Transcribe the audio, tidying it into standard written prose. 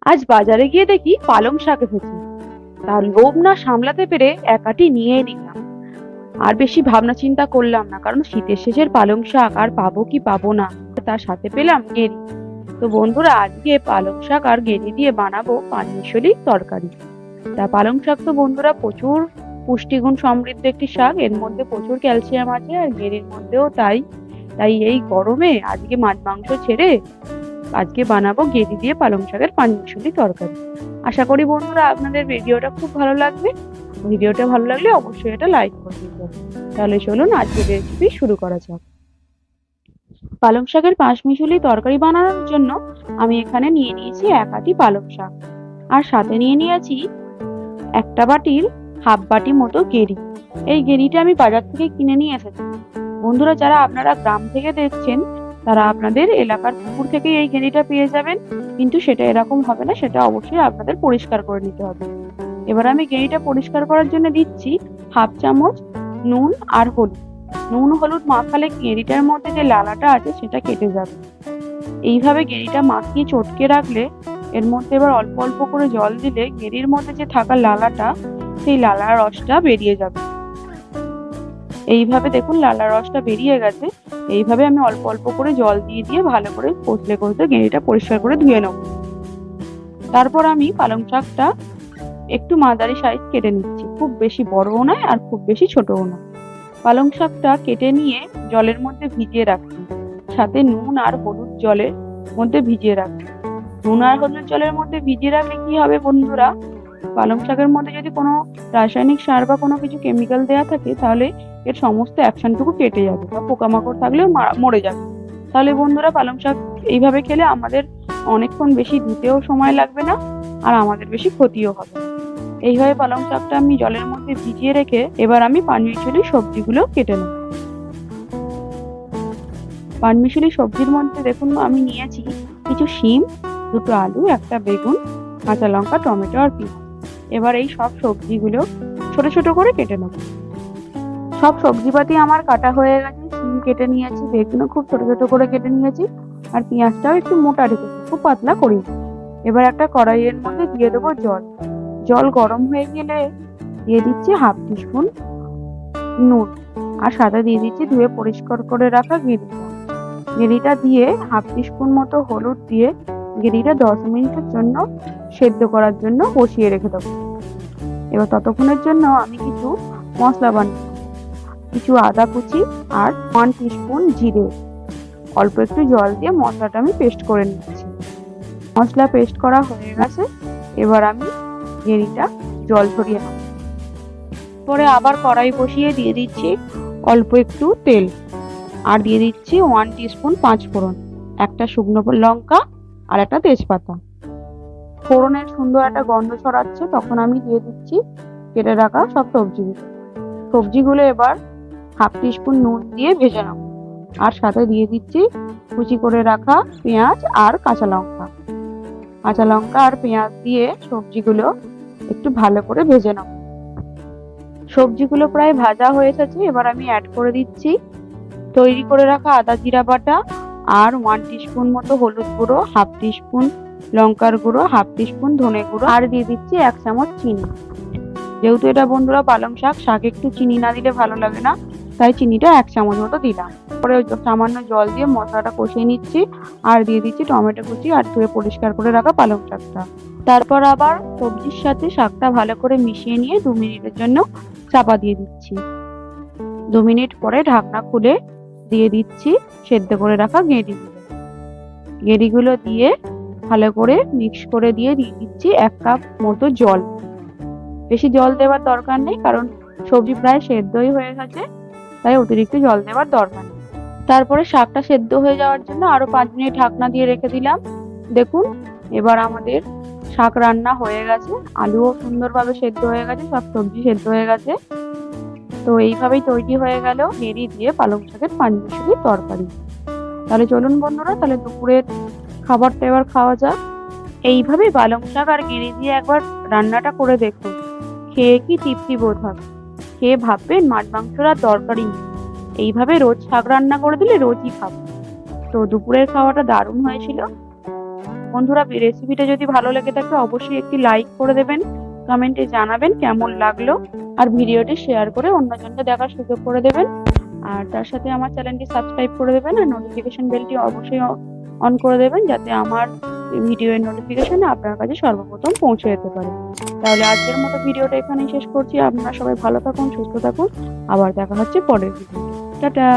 আজ বাজারে গিয়ে দেখি পালং শাক এসেছে। তার লোভ না সামলাতে পেরে একাটি নিয়ে নিলাম। আর বেশি ভাবনা চিন্তা করলাম না, কারণ শীতের শেষের পালং শাক আর পাবো কি পাবো না। তার সাথে পেলাম গেরি। তো বন্ধুরা, আজকে পালং শাক আর গেরি দিয়ে বানাবো পাঁচমিশালি তরকারি। তা পালং শাক তো বন্ধুরা প্রচুর পুষ্টিগুণ সমৃদ্ধ একটি শাক, এর মধ্যে প্রচুর ক্যালসিয়াম আছে, আর গেরির মধ্যেও তাই। তাই এই গরমে আজকে মাছ মাংস ছেড়ে আজকে বানাবো গেরি দিয়ে পালং শাকের পাঁচমিশালি তরকারি। আশা করি বন্ধুরা আপনাদের ভিডিওটা খুব ভালো লাগবে। ভিডিওটা ভালো লাগলে অবশ্যই এটা লাইক করে দিবেন। তাহলে চলুন আজকের রেসিপি শুরু করা যাক। পালং শাকের পাঁচমিশালি তরকারি বানানোর জন্য আমি এখানে নিয়ে নিয়েছি এক আটি পালং শাক, আর সাথে নিয়ে নিয়েছি একটা বাটির হাফ বাটি মতো গেরি। এই গেরিটা আমি বাজার থেকে কিনে নিয়ে এসেছি। বন্ধুরা, যারা আপনারা গ্রাম থেকে দেখছেন তারা আপনাদের এলাকার পুকুর থেকে এই গেরিটা পেয়ে যাবেন, কিন্তু সেটা এরকম হবে না, সেটা অবশ্যই আপনাদের পরিষ্কার করে নিতে হবে। এবার আমি গেরিটা পরিষ্কার করার জন্য দিচ্ছি হাফ চামচ নুন আর হলুদ। নুন হলুদ মাখালে গেরিটার মধ্যে যে লালাটা আছে সেটা কেটে যাবে। এইভাবে গেরিটা মাখিয়ে চটকে রাখলে এর মধ্যে এবার অল্প অল্প করে জল দিলে গেরির মধ্যে যে থাকা লালাটা, সেই লালার রসটা বেরিয়ে যাবে। এইভাবে দেখুন লালার রসটা বেরিয়ে গেছে। এইভাবে আমি অল্প অল্প করে জল দিয়ে দিয়ে ভালো করে কষলে কষলে গেরিটা পরিষ্কার করে ধুয়ে নেব। তারপর আমি পালং শাকটা একটু মাঝারি সাইজ কেটে নিচ্ছি, খুব বেশি বড়ও নয় আর খুব বেশি ছোটও না। পালং শাকটা কেটে নিয়ে জলের মধ্যে ভিজিয়ে রাখছি, সাথে নুন আর হলুদ জলের মধ্যে ভিজিয়ে রাখছি। নুন আর হলুদ জলের মধ্যে ভিজিয়ে রাখলে কি হবে বন্ধুরা, পালং শাকের মধ্যে যদি কোনো রাসায়নিক সার বা কোনো কিছু কেমিক্যাল দেওয়া থাকে তাহলে এর সমস্ত অ্যাকশনটুকু কেটে যাবে, বা পোকামাকড় থাকলেও মরে যাবে। তাহলে বন্ধুরা, পালং শাক এইভাবে খেলে আমাদের অনেকক্ষণ বেশি ধুতেও সময় লাগবে না, আর আমাদের বেশি ক্ষতিও হবে না। এইভাবে পালং শাকটা আমি জলের মধ্যে ভিজিয়ে রেখে এবার আমি পাঁচমিশালি সবজিগুলো কেটে নেব। পাঁচমিশালি সবজির মধ্যে দেখুন আমি নিয়েছি কিছু শিম, দুটো আলু, একটা বেগুন, কাঁচা লঙ্কা, টমেটো আর পেঁয়াজ। এবার এই সব সবজিগুলো ছোট ছোট করে কেটে নেব। সব সবজিপাতি আমার কাটা হয়ে গেছে। শিম কেটে নিয়েছি, বেগুনও খুব ছোট ছোট করে কেটে নিয়েছি, আর পেঁয়াজটাও একটু মোটা রেখেছি, খুব পাতলা করি। এবার একটা কড়াইয়ের মধ্যে দিয়ে দেবো জল। জল গরম হয়ে গেলে দিয়ে দিচ্ছি হাফ টিস্পুন নুন, আর সাথে দিয়ে দিচ্ছি ধুয়ে পরিষ্কার করে রাখা গেরিটা। গেরিটা দিয়ে হাফ টিস্পুন মতো হলুদ দিয়ে গেরিটা 10 মিনিটের জন্য সেদ্ধ করার জন্য বসিয়ে রেখে দেবো। এবার ততক্ষণের জন্য আমি কিছু মশলা বানাবো। কিছু আদা কুচি আর 1 টিস্পুন জিরে, অল্প একটু জল দিয়ে মশলাটা আমি পেস্ট করে নিচ্ছি। মশলা পেস্ট করা হয়ে গেছে। এবার আমি গেরিটা জল ঝরিয়ে নেব। পরে আবার কড়াই বসিয়ে দিয়ে দিচ্ছি অল্প একটু তেল, আর দিয়ে দিচ্ছি 1 টিস্পুন পাঁচফোড়ন, একটা শুকনো লঙ্কা আর একটা তেজপাতা। ফোড়নের সুন্দর একটা গন্ধ ছড়াচ্ছে, তখন আমি দিয়ে দিচ্ছি কেটে রাখা সব সবজিগুলো এবার হাফ টিস্পুন নুন দিয়ে ভেজে নেব, আর সাথে দিয়ে দিচ্ছি কুচি করে রাখা পেঁয়াজ আর কাঁচা লঙ্কা। কাঁচা লঙ্কা আর পেঁয়াজ দিয়ে সবজিগুলো একটু ভালো করে ভেজে নেব। সবজিগুলো প্রায় ভাজা হয়ে এসেছে। এবার আমি অ্যাড করে দিচ্ছি তৈরি করে রাখা আদা জিরা বাটা, আর 1 টিস্পুন মতো হলুদ গুঁড়ো, হাফ টিস্পুন লঙ্কার গুঁড়ো, হাফ টিস্পুন ধনে গুঁড়ো, আর দিয়ে দিচ্ছি 1 চামচ চিনি। যেহেতু এটা বন্ধুরা পালং শাক, শাকে একটু চিনি না দিলে ভালো লাগে না, তাই চিনিটা 1 চামচ মতো দিলাম। পরে সামান্য জল দিয়ে মশলাটা কষিয়ে নিচ্ছি, আর দিয়ে দিচ্ছি টমেটো কুচি আর ধুয়ে পরিষ্কার করে রাখা পালং শাকটা। তারপর আবার সবজির সাথে শাকটা ভালো করে মিশিয়ে নিয়ে 2 মিনিটের জন্য চাপা দিয়ে দিচ্ছি। 2 মিনিট পরে ঢাকনা খুলে দিয়ে দিচ্ছি সেদ্ধ করে রাখা গেরিগুলো দিয়ে ভালো করে মিক্স করে দিয়ে দিচ্ছি 1 কাপ মতো জল। বেশি জল দেওয়ার দরকার নেই, কারণ সবজি প্রায় সেদ্ধই হয়ে গেছে, তাই অতিরিক্ত জল দেওয়ার দরকার নেই। তারপরে শাকটা সেদ্ধ হয়ে যাওয়ার জন্য আরো 5 মিনিট ঢাকনা দিয়ে রেখে দিলাম। দেখুন এবার আমাদের শাক রান্না হয়ে গেছে, আলুও সুন্দরভাবে সেদ্ধ হয়ে গেছে, সব সবজি সেদ্ধ হয়ে গেছে। তো এইভাবেই তৈরি হয়ে গেল গেরি দিয়ে পালং শাকের পাঁচমিশালি তরকারি। তাহলে চলুন বন্ধুরা, তাহলে দুপুরের খাবারটা এবার খাওয়া যাক। এইভাবে পালং শাক আর গেরি দিয়ে একবার রান্নাটা করে দেখুন, খেয়ে কি তৃপ্তি বোধ হবে। খেয়ে ভাববেন মাছ মাংসর আর দরকারই নেই, এইভাবে রোজ শাক রান্না করে দিলে রোজই খাবো। তো দুপুরের খাওয়াটা দারুণ হয়েছিল। বন্ধুরা, রেসিপিটা যদি ভালো লেগে থাকে অবশ্যই একটি লাইক করে দেবেন, কমেন্টে জানাবেন কেমন লাগলো, আর ভিডিওটি শেয়ার করে অন্যজনকে দেখার সুযোগ করে দেবেন। আর তার সাথে আমার চ্যানেলটি সাবস্ক্রাইব করে দেবেন, আর নোটিফিকেশন বেলটি অবশ্যই অন করে দেবেন, যাতে আমার ভিডিওর নোটিফিকেশন আপনার কাছে সর্বপ্রথম পৌঁছে যেতে পারে। তাহলে আজকের মতো ভিডিওটা এখানেই শেষ করছি। আপনারা সবাই ভালো থাকুন, সুস্থ থাকুন। আবার দেখা হচ্ছে পরের ভিডিওতে। টাটা।